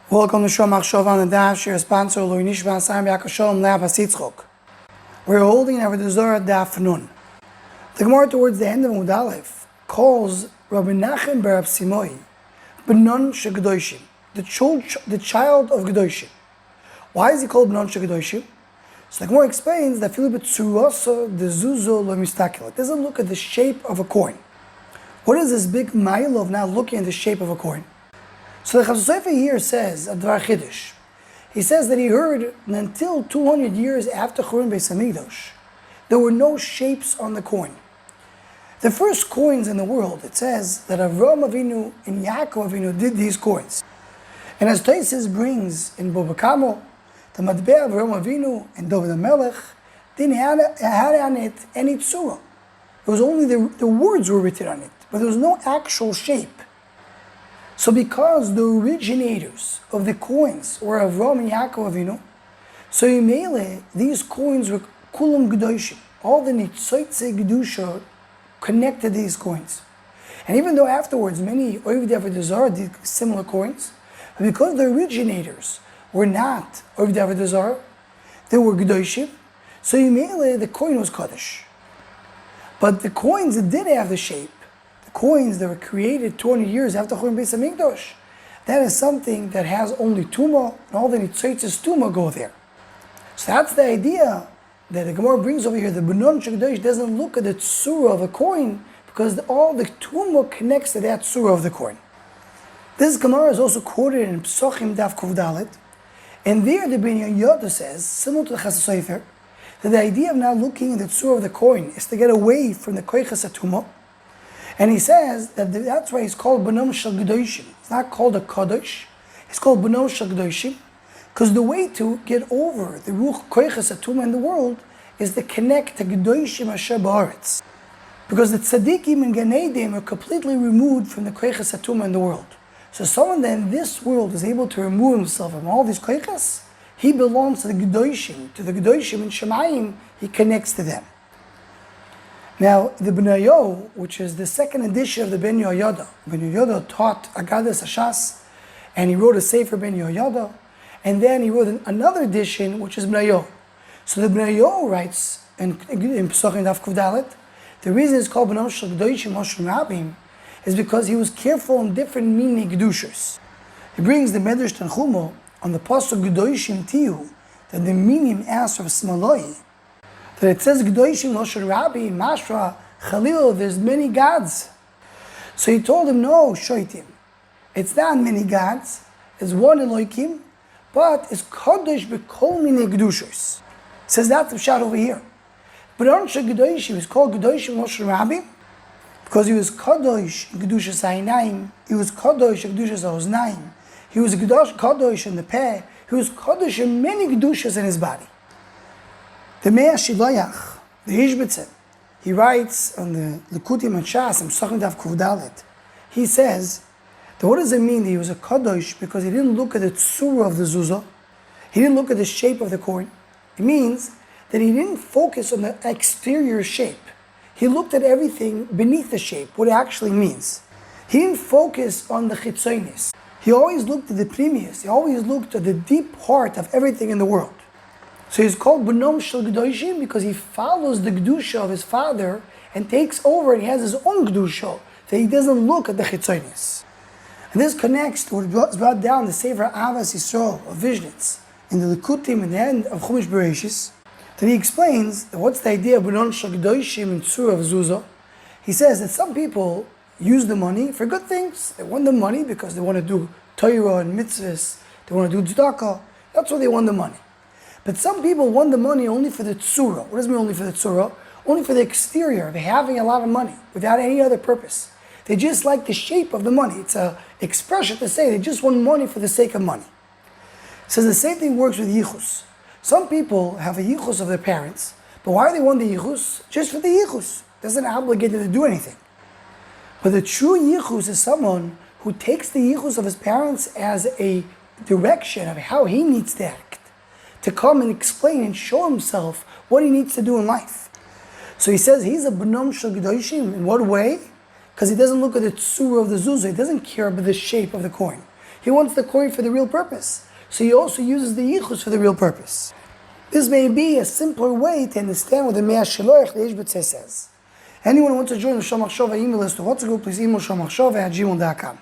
Welcome to Shom Achshov on the Daf. Your sponsor, Lui Nishban Sam Yakashom Le'Abbas Yitzchok. We're holding Avoda Zara Daf Nun. The Gemara towards the end of Amud Aleph calls Rabbi Nachem bar Rab Simoi Benon Kedoshim, the child of Kedoshim. Why is he called Benon Kedoshim? So the Gemara explains that Philip Tzurosa the Zuzo lo Mistakel. It doesn't look at the shape of a coin. What is this big mile of not looking at the shape of a coin? So the Chassidus here says, a Dvar Chiddush, he says that he heard that until 200 years after Churban Beis Hamikdash, there were no shapes on the coin. The first coins in the world, it says that Avraham Avinu and Yaakov Avinu did these coins. And as Taisis brings in Baba Kamo, the Matbeh of Avraham Avinu and David HaMelech didn't have on it any tzura. It was only the words were written on it, but there was no actual shape. So because the originators of the coins were Avraham and Yaakov Avinu, so in Mele, these coins were Kulam Kedoshim. All the Nitzoitze Gedusha connected these coins. And even though afterwards many Oivdei Avoda Zara did similar coins, but because the originators were not Oivdei Avoda Zara, they were Kedoshim, so in Mele, the coin was Kaddish. But the coins that did have the shape, coins that were created 200 years after Churban Beis Hamikdash, that is something that has only Tumah, and all the Nitzoitzes Tumah go there. So that's the idea that the Gemara brings over here. The Benon Kedosh doesn't look at the tzura of a coin because all the Tumah connects to that tzura of the coin. This Gemara is also quoted in Psochim Daf Kuf Dalet, and there the Ben Yoda says, similar to the Chassidus, that the idea of not looking at the tzura of the coin is to get away from the koiches Tumah. And he says that that's why he's called Benom Shel Kedoshim. It's not called a Kadosh. It's called Benom Shel Kedoshim because the way to get over the Ruch Koiches Atumah in the world is to connect to Kedoshim Asher Ba'aretz. Because the Tzaddikim and Gan Eden are completely removed from the Koiches Atumah in the world. So someone that in this world is able to remove himself from all these Koiches, he belongs to the Kedoshim in Shemayim, he connects to them. Now, the Benayo, which is the second edition of the Ben Yoda taught Agadas Hashas, and he wrote a Sefer Ben Yoda, and then he wrote another edition, which is Benayo. So the Benayo writes in Pesachim Daf Kuf Dalet, the reason it's called Benom Shel Kedoshim Moshe Rabim is because he was careful in different meaning Kedushas. He brings the Medrash Tanchumo on the Pasuk Kedoshim Tiyu, that the meaning asks of Smaloi, that it says Kedoshim Moshe Rabbi Mashra Chalil, there's many gods. So he told him, no, Shoitim, it's not many gods, it's one Elokim, but it's Kadosh B'Kol Minei Kedushos. Says that's the shot over here. But on Kedoshim, he was called Kedoshim Moshe Rabbi because he was Kadosh in Kedushas Ha'inayim, he was Kadosh in Kedushas Ha'oznaim, he was Kadosh in the Peh, he was Kadosh in many Kedushas in his body. The Me'ah Shiloyach, the Ishbitzer, he writes on the Likutim and Shas, and Pesachim Daf Kuf Dalet, he says that what does it mean that he was a Kadosh because he didn't look at the tzura of the zuzah, he didn't look at the shape of the coin. It means that he didn't focus on the exterior shape. He looked at everything beneath the shape, what it actually means. He didn't focus on the chitzonis. He always looked at the primius. He always looked at the deep heart of everything in the world. So he's called Benom Shel Kedoshim because he follows the Kedusha of his father and takes over and he has his own Kedusha, that he doesn't look at the Chitzonis. And this connects to what was brought down the Sefer Avas Yisrael of Vishnitz in the Likutim at the end of Chumash Bereshis, that he explains that what's the idea of Benon Shel Kedoshim in Tzura of Zuzah. He says that some people use the money for good things. They want the money because they want to do Torah and mitzvahs, they want to do tzedakah, that's why they want the money. But some people want the money only for the tzura. What does it mean only for the tzura? Only for the exterior of having a lot of money, without any other purpose. They just like the shape of the money. It's an expression to say they just want money for the sake of money. So the same thing works with yichus. Some people have a yichus of their parents, but why do they want the yichus? Just for the yichus. Doesn't obligate them to do anything. But the true yichus is someone who takes the yichus of his parents as a direction of how he needs to act, to come and explain and show himself what he needs to do in life. So he says he's a Benom Shel Kedoshim. In what way? Because he doesn't look at the tzura of the zuzah. He doesn't care about the shape of the coin. He wants the coin for the real purpose. So he also uses the yichus for the real purpose. This may be a simpler way to understand what the Mea Shiloach the Ishbitze says. Anyone who wants to join the Shomach Shova email list or wants to go, please email shomachshova@gmail.com.